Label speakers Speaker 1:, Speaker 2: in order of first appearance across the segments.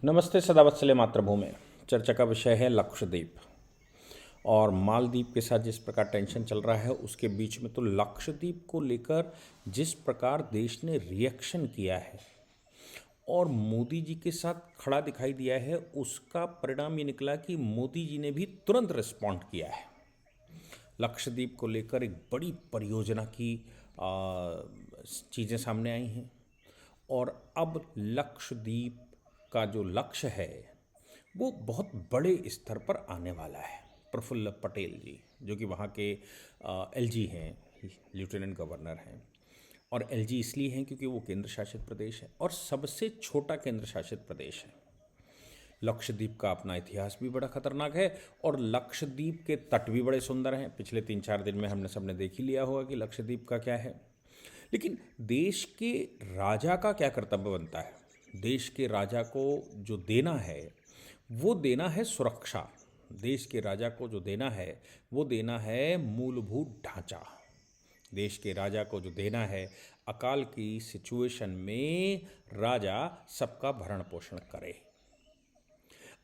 Speaker 1: नमस्ते सदावत्सले मातृभूमि। चर्चा का विषय है लक्षद्वीप और मालदीव के साथ जिस प्रकार टेंशन चल रहा है उसके बीच में तो लक्षद्वीप को लेकर जिस प्रकार देश ने रिएक्शन किया है और मोदी जी के साथ खड़ा दिखाई दिया है, उसका परिणाम ये निकला कि मोदी जी ने भी तुरंत रिस्पॉन्ड किया है। लक्षद्वीप को लेकर एक बड़ी परियोजना की चीज़ें सामने आई हैं और अब लक्षद्वीप का जो लक्ष्य है वो बहुत बड़े स्तर पर आने वाला है। प्रफुल्ल पटेल जी जो कि वहाँ के एलजी हैं, लेफ्टिनेंट गवर्नर हैं, और एलजी इसलिए हैं क्योंकि वो केंद्र शासित प्रदेश है और सबसे छोटा केंद्र शासित प्रदेश है। लक्षद्वीप का अपना इतिहास भी बड़ा खतरनाक है और लक्षद्वीप के तट भी बड़े सुंदर हैं। पिछले 3-4 दिन में हमने सबने देख ही लिया होगा कि लक्षद्वीप का क्या है। लेकिन देश के राजा का क्या कर्तव्य बनता है? देश के राजा को जो देना है वो देना है सुरक्षा। देश के राजा को जो देना है वो देना है मूलभूत ढांचा। देश के राजा को जो देना है अकाल की सिचुएशन में राजा सबका भरण पोषण करे।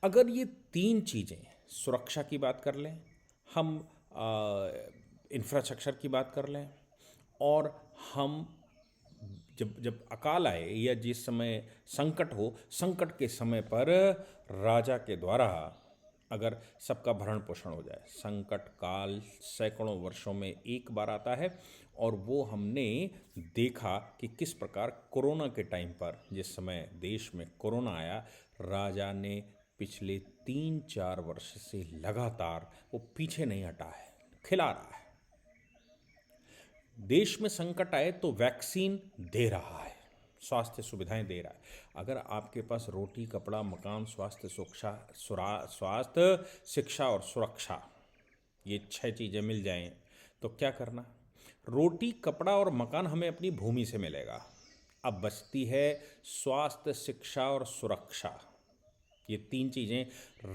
Speaker 1: अगर ये तीन चीज़ें, सुरक्षा की बात कर लें, हम इंफ्रास्ट्रक्चर की बात कर लें, और हम जब जब अकाल आए या जिस समय संकट हो, संकट के समय पर राजा के द्वारा अगर सबका भरण पोषण हो जाए। संकट काल सैकड़ों वर्षों में एक बार आता है और वो हमने देखा कि किस प्रकार कोरोना के टाइम पर, जिस समय देश में कोरोना आया, राजा ने पिछले 3-4 वर्ष से लगातार वो पीछे नहीं हटा है, खिला रहा है। देश में संकट आए तो वैक्सीन दे रहा है, स्वास्थ्य सुविधाएं दे रहा है। अगर आपके पास रोटी, कपड़ा, मकान, स्वास्थ्य, शिक्षा और सुरक्षा, ये 6 चीज़ें मिल जाएं तो क्या करना? रोटी, कपड़ा और मकान हमें अपनी भूमि से मिलेगा। अब बचती है स्वास्थ्य, शिक्षा और सुरक्षा। ये 3 चीज़ें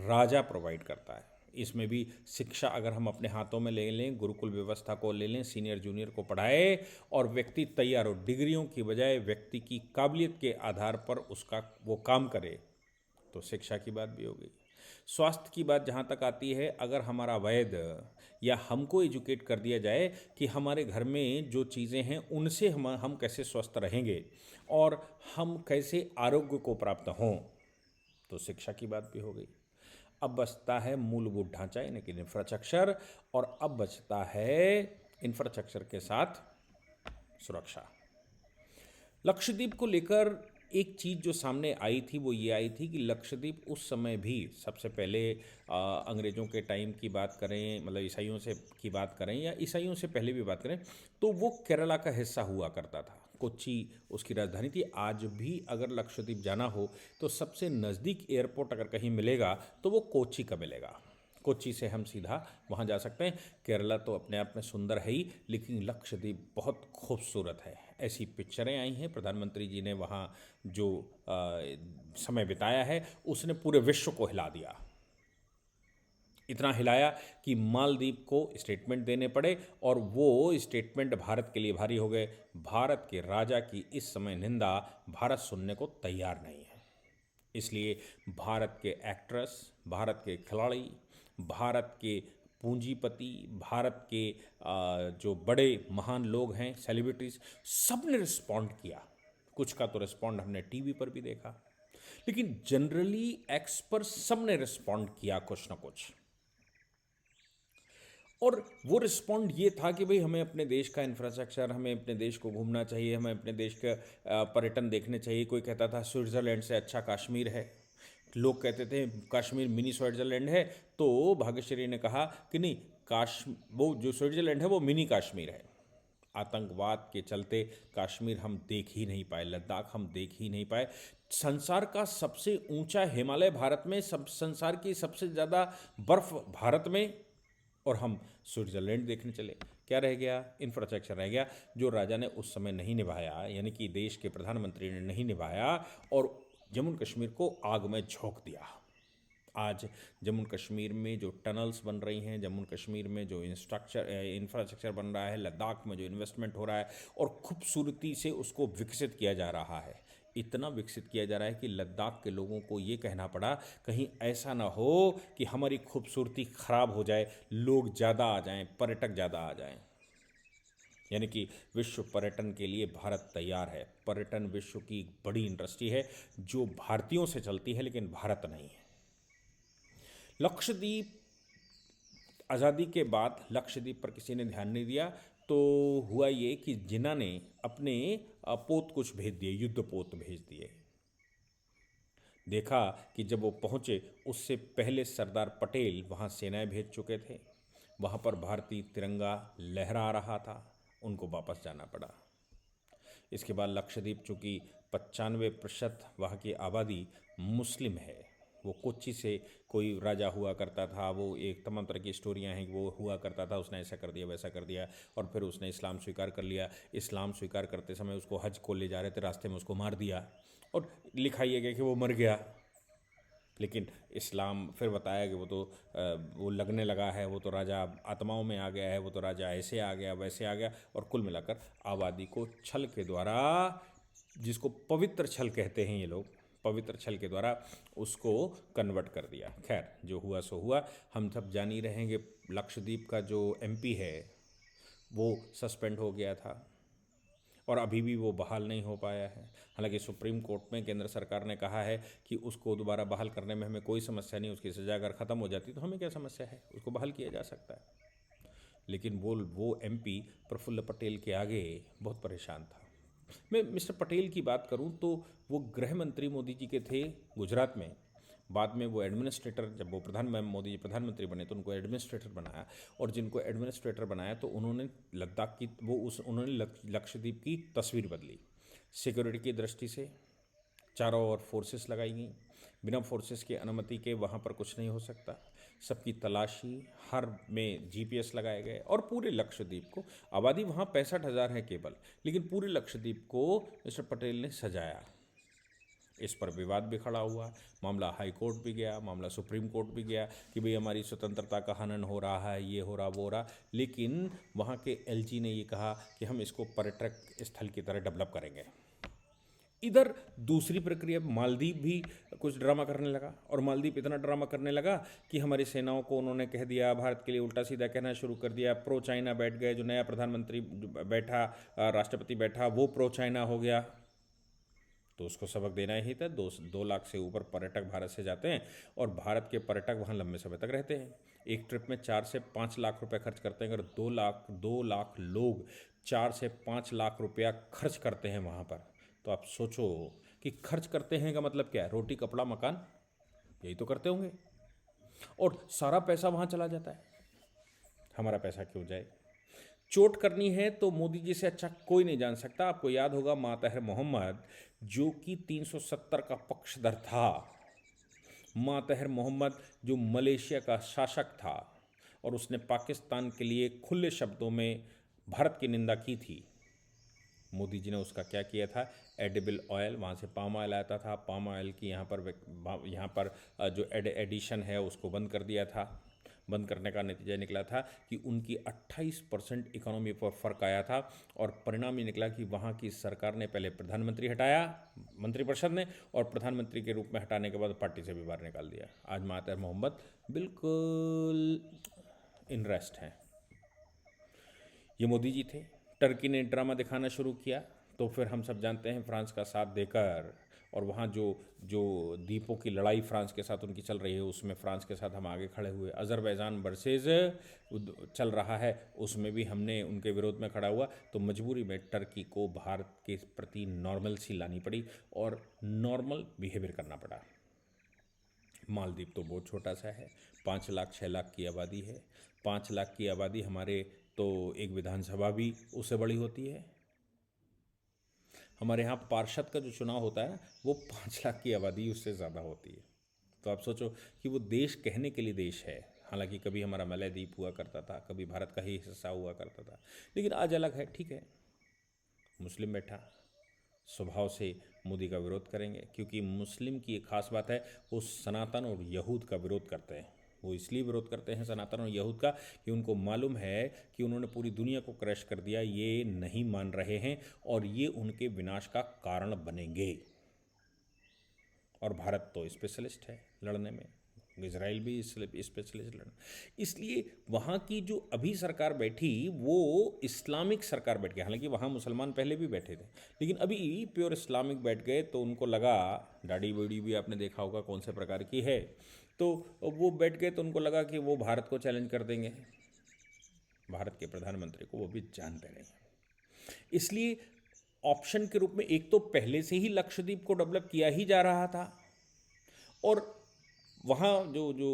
Speaker 1: राजा प्रोवाइड करता है। इसमें भी शिक्षा अगर हम अपने हाथों में ले लें, गुरुकुल व्यवस्था को ले लें, सीनियर जूनियर को पढ़ाए और व्यक्ति तैयार हो, डिग्रियों की बजाय व्यक्ति की काबिलियत के आधार पर उसका वो काम करे, तो शिक्षा की बात भी हो गई। स्वास्थ्य की बात जहाँ तक आती है, अगर हमारा वैद्य या हमको एजुकेट कर दिया जाए कि हमारे घर में जो चीज़ें हैं उनसे हम कैसे स्वस्थ रहेंगे और हम कैसे आरोग्य को प्राप्त हों, तो शिक्षा की बात भी हो गई। अब बचता है मूलभूत ढांचा यानी कि इंफ्रास्ट्रक्चर, और अब बचता है इंफ्रास्ट्रक्चर के साथ सुरक्षा। लक्षद्वीप को लेकर एक चीज़ जो सामने आई थी वो ये आई थी कि लक्षद्वीप उस समय भी, सबसे पहले अंग्रेज़ों के टाइम की बात करें, मतलब ईसाइयों से की बात करें या ईसाइयों से पहले भी बात करें, तो वो केरला का हिस्सा हुआ करता था। कोच्चि उसकी राजधानी थी। आज भी अगर लक्षद्वीप जाना हो तो सबसे नज़दीक एयरपोर्ट अगर कहीं मिलेगा तो वो कोच्चि का मिलेगा। कोच्चि से हम सीधा वहाँ जा सकते हैं। केरला तो अपने आप में सुंदर है ही, लेकिन लक्षद्वीप बहुत खूबसूरत है। ऐसी पिक्चरें आई हैं, प्रधानमंत्री जी ने वहाँ जो समय बिताया है उसने पूरे विश्व को हिला दिया। इतना हिलाया कि मालदीव को स्टेटमेंट देने पड़े और वो स्टेटमेंट भारत के लिए भारी हो गए। भारत के राजा की इस समय निंदा भारत सुनने को तैयार नहीं है। इसलिए भारत के एक्ट्रेस, भारत के खिलाड़ी, भारत के पूंजीपति, भारत के जो बड़े महान लोग हैं, सेलिब्रिटीज, सब ने रिस्पॉन्ड किया। कुछ का तो रिस्पॉन्ड हमने टीवी पर भी देखा, लेकिन जनरली एक्स पर सब ने रिस्पॉन्ड किया कुछ ना कुछ। और वो रिस्पॉन्ड ये था कि भाई हमें अपने देश का इंफ्रास्ट्रक्चर, हमें अपने देश को घूमना चाहिए, हमें अपने देश का पर्यटन देखने चाहिए। कोई कहता था स्विट्ज़रलैंड से अच्छा कश्मीर है, लोग कहते थे कश्मीर मिनी स्विट्ज़रलैंड है, तो भाग्यश्री ने कहा कि नहीं, वो जो स्विट्ज़रलैंड है वो मिनी कश्मीर है। आतंकवाद के चलते कश्मीर हम देख ही नहीं पाए, लद्दाख हम देख ही नहीं पाए। संसार का सबसे ऊंचा हिमालय भारत में, संसार की सबसे ज़्यादा बर्फ़ भारत में, और हम स्विट्ज़रलैंड देखने चले। क्या रह गया? इंफ्रास्ट्रक्चर रह गया, जो राजा ने उस समय नहीं निभाया, यानी कि देश के प्रधानमंत्री ने नहीं निभाया और जम्मू कश्मीर को आग में झोंक दिया। आज जम्मू कश्मीर में जो टनल्स बन रही हैं, जम्मू कश्मीर में जो इंफ्रास्ट्रक्चर बन रहा है, लद्दाख में जो इन्वेस्टमेंट हो रहा है और खूबसूरती से उसको विकसित किया जा रहा है, इतना विकसित किया जा रहा है कि लद्दाख के लोगों को ये कहना पड़ा कहीं ऐसा ना हो कि हमारी खूबसूरती खराब हो जाए, लोग ज़्यादा आ जाएं, पर्यटक ज़्यादा आ जाएं। यानी कि विश्व पर्यटन के लिए भारत तैयार है। पर्यटन विश्व की एक बड़ी इंडस्ट्री है जो भारतीयों से चलती है, लेकिन भारत नहीं है। लक्षद्वीप आज़ादी के बाद लक्षद्वीप पर किसी ने ध्यान नहीं दिया, तो हुआ ये कि जिन्ना ने अपने पोत कुछ भेज दिए, युद्ध पोत भेज दिए। देखा कि जब वो पहुंचे उससे पहले सरदार पटेल वहां सेनाएं भेज चुके थे, वहां पर भारतीय तिरंगा लहरा रहा था, उनको वापस जाना पड़ा। इसके बाद लक्षद्वीप चूँकि 95% वहाँ की आबादी मुस्लिम है, वो कोच्चि से कोई राजा हुआ करता था, वो एक तमाम तरह की स्टोरियाँ हैं कि वो हुआ करता था, उसने ऐसा कर दिया वैसा कर दिया, और फिर उसने इस्लाम स्वीकार कर लिया। इस्लाम स्वीकार करते समय उसको हज को ले जा रहे थे, रास्ते में उसको मार दिया, और लिखा ये गया कि वो मर गया। लेकिन इस्लाम फिर बताया कि वो लगने लगा है, वो तो राजा आत्माओं में आ गया है, वो तो राजा ऐसे आ गया वैसे आ गया, और कुल मिलाकर आबादी को छल के द्वारा, जिसको पवित्र छल कहते हैं ये लोग, पवित्र छल के द्वारा उसको कन्वर्ट कर दिया। खैर, जो हुआ सो हुआ। हम सब जान ही रहेंगे लक्षद्वीप का जो एमपी है वो सस्पेंड हो गया था और अभी भी वो बहाल नहीं हो पाया है। हालांकि सुप्रीम कोर्ट में केंद्र सरकार ने कहा है कि उसको दोबारा बहाल करने में हमें कोई समस्या नहीं, उसकी सज़ा अगर ख़त्म हो जाती तो हमें क्या समस्या है, उसको बहाल किया जा सकता है। लेकिन वो एमपी प्रफुल्ल पटेल के आगे बहुत परेशान था। मैं मिस्टर पटेल की बात करूं तो वो गृह मंत्री मोदी जी के थे गुजरात में, बाद में वो एडमिनिस्ट्रेटर, जब वो मोदी जी प्रधानमंत्री बने तो उनको एडमिनिस्ट्रेटर बनाया, और जिनको एडमिनिस्ट्रेटर बनाया तो उन्होंने लद्दाख की उन्होंने लक्षद्वीप की तस्वीर बदली। सिक्योरिटी की दृष्टि से चारों ओर फोर्सेस लगाई गई, बिना फोर्सेस की अनुमति के वहाँ पर कुछ नहीं हो सकता। सबकी तलाशी, हर में जीपीएस लगाए गए, और पूरे लक्षद्वीप को, आबादी वहाँ 65,000 है केवल, लेकिन पूरे लक्षद्वीप को मिस्टर पटेल ने सजाया। इस पर विवाद भी खड़ा हुआ, मामला हाई कोर्ट भी गया, मामला सुप्रीम कोर्ट भी गया कि भाई हमारी स्वतंत्रता का हनन हो रहा है, ये हो रहा वो हो रहा। लेकिन वहाँ के एलजी ने ये कहा कि हम इसको पर्यटक स्थल की तरह डेवलप करेंगे। इधर दूसरी प्रक्रिया, मालदीव भी कुछ ड्रामा करने लगा, और मालदीव इतना ड्रामा करने लगा कि हमारी सेनाओं को उन्होंने कह दिया, भारत के लिए उल्टा सीधा कहना शुरू कर दिया। प्रो चाइना बैठ गए, जो नया प्रधानमंत्री बैठा, राष्ट्रपति बैठा, वो प्रो चाइना हो गया। तो उसको सबक देना ही था। 2 लाख से ऊपर पर्यटक भारत से जाते हैं, और भारत के पर्यटक वहाँ लंबे समय तक रहते हैं। एक ट्रिप में 4 से 5 लाख रुपए खर्च करते हैं। अगर 2 लाख लोग 4 से 5 लाख रुपया खर्च करते हैं वहाँ पर, तो आप सोचो कि खर्च करते हैं का मतलब क्या है। रोटी कपड़ा मकान, यही तो करते होंगे, और सारा पैसा वहाँ चला जाता है। हमारा पैसा क्यों जाए। चोट करनी है तो मोदी जी से अच्छा कोई नहीं जान सकता। आपको याद होगा मातहर मोहम्मद, जो कि 370 का पक्षधर था, मातहर मोहम्मद जो मलेशिया का शासक था, और उसने पाकिस्तान के लिए खुले शब्दों में भारत की निंदा की थी। मोदी जी ने उसका क्या किया था, एडिबल ऑयल, वहाँ से पाम ऑयल आता था, पाम ऑयल की यहाँ पर जो एडिशन है उसको बंद कर दिया था। बंद करने का नतीजा निकला था कि उनकी 28% इकोनॉमी पर फ़र्क आया था, और परिणाम ये निकला कि वहाँ की सरकार ने पहले प्रधानमंत्री हटाया, मंत्रिपरिषद ने, और प्रधानमंत्री के रूप में हटाने के बाद पार्टी से भी बाहर निकाल दिया। आज मातहर मोहम्मद बिल्कुल इन रेस्ट हैं। ये मोदी जी थे। टर्की ने ड्रामा दिखाना शुरू किया, तो फिर हम सब जानते हैं फ्रांस का साथ देकर, और वहाँ जो जो द्वीपों की लड़ाई फ्रांस के साथ उनकी चल रही है, उसमें फ्रांस के साथ हम आगे खड़े हुए। अज़रबैजान वर्सेस चल रहा है, उसमें भी हमने उनके विरोध में खड़ा हुआ। तो मजबूरी में टर्की को भारत के प्रति नॉर्मल सी लानी पड़ी, और नॉर्मल बिहेवियर करना पड़ा। मालदीव तो बहुत छोटा सा है, 5 लाख 6 लाख की आबादी है। 5 लाख की आबादी हमारे तो एक विधानसभा भी उससे बड़ी होती है। हमारे यहाँ पार्षद का जो चुनाव होता है ना, वो 5 लाख की आबादी उससे ज़्यादा होती है। तो आप सोचो कि वो देश कहने के लिए देश है। हालांकि कभी हमारा मलय द्वीप हुआ करता था, कभी भारत का ही हिस्सा हुआ करता था, लेकिन आज अलग है। ठीक है, मुस्लिम बैठा, स्वभाव से मोदी का विरोध करेंगे, क्योंकि मुस्लिम की एक खास बात है, वो सनातन और यहूद का विरोध करते हैं। वो इसलिए विरोध करते हैं सनातन और यहूद का कि उनको मालूम है कि उन्होंने पूरी दुनिया को क्रैश कर दिया, ये नहीं मान रहे हैं, और ये उनके विनाश का कारण बनेंगे। और भारत तो स्पेशलिस्ट है लड़ने में, इजराइल भी स्पेशलिस्ट लड़ने। इसलिए वहाँ की जो अभी सरकार बैठी वो इस्लामिक सरकार बैठ गई। हालांकि वहाँ मुसलमान पहले भी बैठे थे, लेकिन अभी प्योर इस्लामिक बैठ गए, तो उनको लगा, दाढ़ी बड़ी भी आपने देखा होगा कौन से प्रकार की है, तो वो बैठ गए तो उनको लगा कि वो भारत को चैलेंज कर देंगे, भारत के प्रधानमंत्री को वो भी जानते नहीं। इसलिए ऑप्शन के रूप में एक तो पहले से ही लक्षद्वीप को डेवलप किया ही जा रहा था, और वहाँ जो जो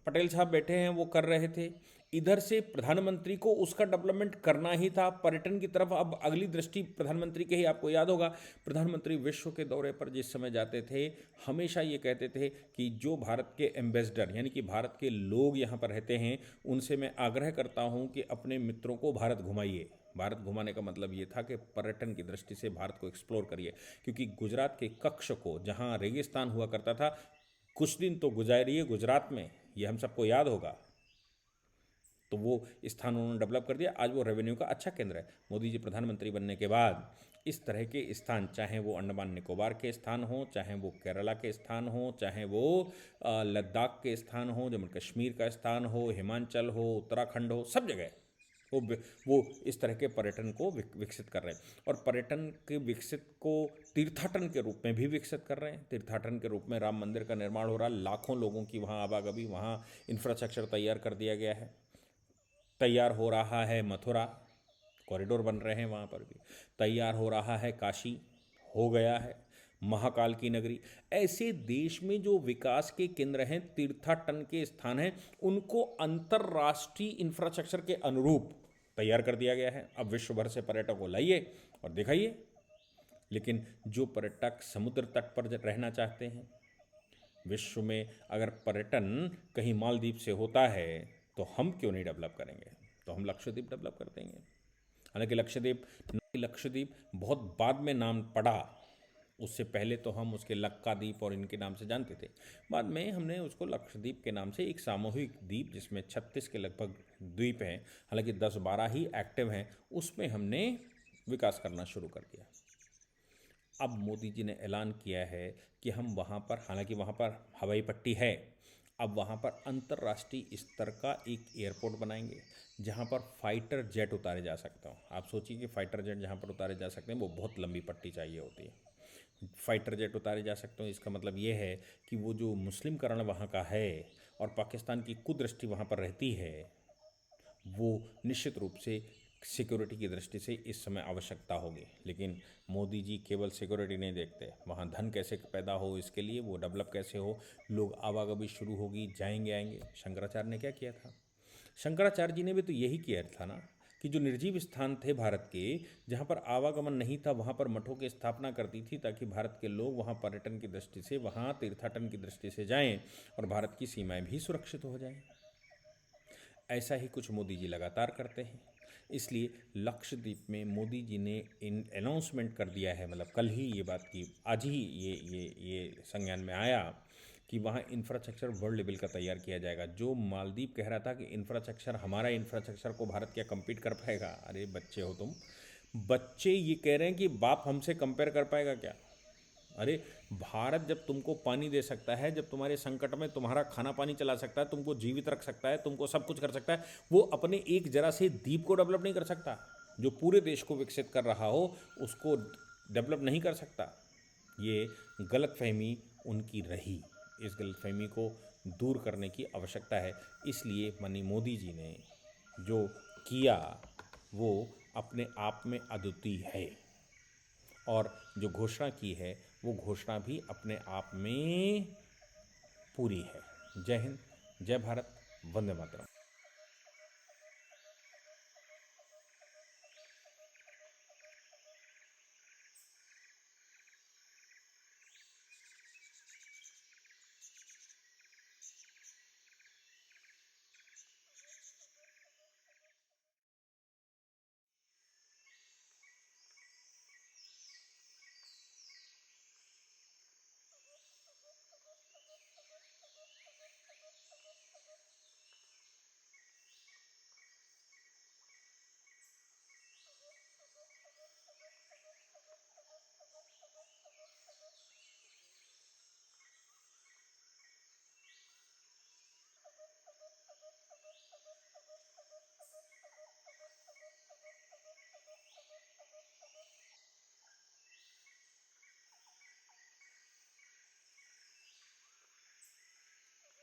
Speaker 1: पटेल साहब बैठे हैं वो कर रहे थे। इधर से प्रधानमंत्री को उसका डेवलपमेंट करना ही था, पर्यटन की तरफ अब अगली दृष्टि प्रधानमंत्री के ही। आपको याद होगा प्रधानमंत्री विश्व के दौरे पर जिस समय जाते थे हमेशा ये कहते थे कि जो भारत के एम्बेसडर यानी कि भारत के लोग यहाँ पर रहते हैं उनसे मैं आग्रह करता हूँ कि अपने मित्रों को भारत घुमाइए। भारत घुमाने का मतलब ये था कि पर्यटन की दृष्टि से भारत को एक्सप्लोर करिए, क्योंकि गुजरात के कच्छ को जहाँ रेगिस्तान हुआ करता था, कुछ दिन तो गुजारिए गुजरात में, ये हम सबको याद होगा, तो वो स्थान उन्होंने डेवलप कर दिया। आज वो रेवेन्यू का अच्छा केंद्र है। मोदी जी प्रधानमंत्री बनने के बाद इस तरह के स्थान, चाहे वो अंडमान निकोबार के स्थान हो, चाहे वो केरला के स्थान हो, चाहे वो लद्दाख के स्थान हो, जम्मू कश्मीर का स्थान हो, हिमाचल हो, उत्तराखंड हो, सब जगह वो इस तरह के पर्यटन को विकसित कर रहे हैं। और पर्यटन के विकसित को तीर्थाटन के रूप में भी विकसित कर रहे हैं। तीर्थाटन के रूप में राम मंदिर का निर्माण हो रहा है, लाखों लोगों की वहाँ आवागमन, वहाँ इंफ्रास्ट्रक्चर तैयार कर दिया गया है। तैयार हो रहा है मथुरा, कॉरिडोर बन रहे हैं वहाँ पर भी। तैयार हो रहा है काशी, हो गया है महाकाल की नगरी। ऐसे देश में जो विकास के केंद्र हैं, तीर्थाटन के स्थान हैं, उनको अंतर्राष्ट्रीय इंफ्रास्ट्रक्चर के अनुरूप तैयार कर दिया गया है। अब विश्व भर से पर्यटक को लाइए और दिखाइए। लेकिन जो पर्यटक समुद्र तट पर रहना चाहते हैं, विश्व में अगर पर्यटन कहीं मालदीव से होता है तो हम क्यों नहीं डेवलप करेंगे, तो हम लक्षद्वीप डेवलप कर देंगे। हालांकि लक्षद्वीप बहुत बाद में नाम पड़ा, उससे पहले तो हम उसके लक्का द्वीप और इनके नाम से जानते थे। बाद में हमने उसको लक्षद्वीप के नाम से, एक सामूहिक द्वीप जिसमें 36 के लगभग द्वीप हैं, हालांकि 10-12 ही एक्टिव हैं, उसमें हमने विकास करना शुरू कर दिया। अब मोदी जी ने ऐलान किया है कि हम वहाँ पर, हालांकि वहाँ पर हवाई पट्टी है, अब वहाँ पर अंतर्राष्ट्रीय स्तर का एक एयरपोर्ट बनाएंगे जहाँ पर फाइटर जेट उतारे जा सकते हो। आप सोचिए कि फाइटर जेट जहाँ पर उतारे जा सकते हैं वो बहुत लंबी पट्टी चाहिए होती है। फाइटर जेट उतारे जा सकते हो, इसका मतलब ये है कि वो जो मुस्लिमकरण वहाँ का है और पाकिस्तान की कुदृष्टि वहाँ पर रहती है, वो निश्चित रूप से सिक्योरिटी की दृष्टि से इस समय आवश्यकता होगी। लेकिन मोदी जी केवल सिक्योरिटी नहीं देखते, वहाँ धन कैसे पैदा हो, इसके लिए वो डेवलप कैसे हो, लोग आवागमन शुरू होगी, जाएंगे आएंगे। शंकराचार्य ने क्या किया था? शंकराचार्य जी ने भी तो यही किया था ना, कि जो निर्जीव स्थान थे भारत के, जहाँ पर आवागमन नहीं था, वहाँ पर मठों की स्थापना करती थी ताकि भारत के लोग वहाँ पर्यटन की दृष्टि से, वहाँ तीर्थाटन की दृष्टि से जाएं और भारत की सीमाएं भी सुरक्षित हो जाएं। ऐसा ही कुछ मोदी जी लगातार करते हैं। इसलिए लक्षद्वीप में मोदी जी ने इन अनाउंसमेंट कर दिया है, मतलब कल ही ये बात की, आज ही ये संज्ञान में आया कि वहाँ इंफ्रास्ट्रक्चर वर्ल्ड लेवल का तैयार किया जाएगा। जो मालदीव कह रहा था कि इंफ्रास्ट्रक्चर, हमारा इंफ्रास्ट्रक्चर को भारत क्या कम्पीट कर पाएगा? अरे बच्चे हो तुम, बच्चे ये कह रहे हैं कि बाप हमसे कंपेयर कर पाएगा क्या? अरे भारत जब तुमको पानी दे सकता है, जब तुम्हारे संकट में तुम्हारा खाना पानी चला सकता है, तुमको जीवित रख सकता है, तुमको सब कुछ कर सकता है, वो अपने एक जरा से द्वीप को डेवलप नहीं कर सकता? जो पूरे देश को विकसित कर रहा हो उसको डेवलप नहीं कर सकता? ये गलतफहमी उनकी रही, इस गलतफहमी को दूर करने की आवश्यकता है। इसलिए माननीय मोदी जी ने जो किया वो अपने आप में अद्वितीय है, और जो घोषणा की है वो घोषणा भी अपने आप में पूरी है। जय हिंद, जय भारत, वंदे मातरम।